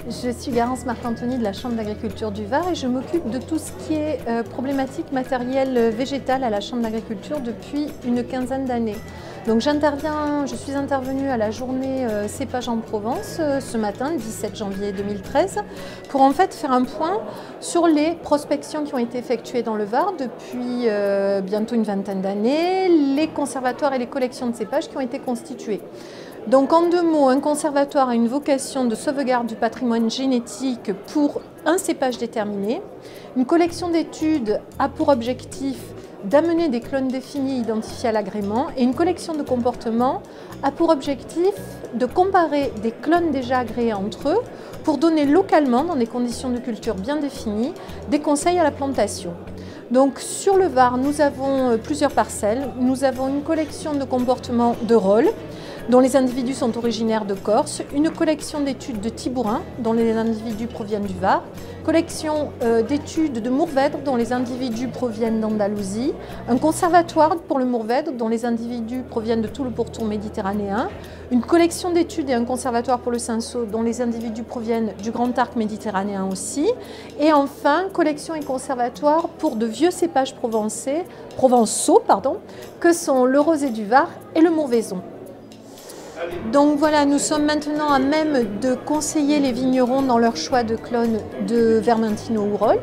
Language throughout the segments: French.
Je suis Garance Marc-Anthony de la Chambre d'agriculture du Var et je m'occupe de tout ce qui est problématique matérielle végétale à la Chambre d'agriculture depuis une quinzaine d'années. Donc je suis intervenue à la journée cépage en Provence ce matin, le 17 janvier 2013, pour en fait faire un point sur les prospections qui ont été effectuées dans le Var depuis bientôt une vingtaine d'années, les conservatoires et les collections de cépages qui ont été constitués. Donc en deux mots, un conservatoire a une vocation de sauvegarde du patrimoine génétique pour un cépage déterminé. Une collection d'études a pour objectif d'amener des clones définis identifiés à l'agrément et une collection de comportements a pour objectif de comparer des clones déjà agréés entre eux pour donner localement, dans des conditions de culture bien définies, des conseils à la plantation. Donc sur le Var, nous avons plusieurs parcelles. Nous avons une collection de comportements de rôle, dont les individus sont originaires de Corse, une collection d'études de Tibourin, dont les individus proviennent du Var, collection d'études de Mourvèdre, dont les individus proviennent d'Andalousie, un conservatoire pour le Mourvèdre, dont les individus proviennent de tout le pourtour méditerranéen, une collection d'études et un conservatoire pour le Cinsault, dont les individus proviennent du Grand Arc méditerranéen aussi, et enfin, collection et conservatoire pour de vieux cépages provençaux, que sont le rosé du Var et le Mourvaison. Donc voilà, nous sommes maintenant à même de conseiller les vignerons dans leur choix de clones de Vermentino ou Rolle.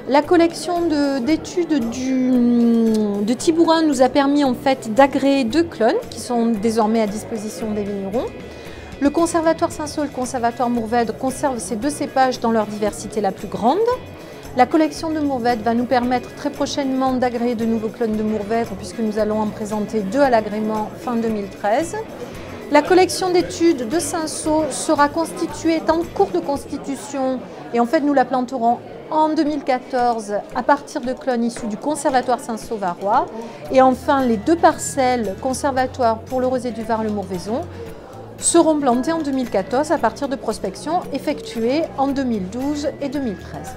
La collection d'études de Tibourin nous a permis en fait d'agréer 2 clones qui sont désormais à disposition des vignerons. Le conservatoire Cinsault et le conservatoire Mourvèdre conservent ces 2 cépages dans leur diversité la plus grande. La collection de Mourvèdre va nous permettre très prochainement d'agréer de nouveaux clones de Mourvèdre puisque nous allons en présenter 2 à l'agrément fin 2013. La collection d'études de Cinsault sera constituée, est en cours de constitution et en fait nous la planterons en 2014 à partir de clones issus du conservatoire Cinsault varois. Et enfin les 2 parcelles conservatoires pour le rosé du Var et le Mourvaison seront plantées en 2014 à partir de prospections effectuées en 2012 et 2013.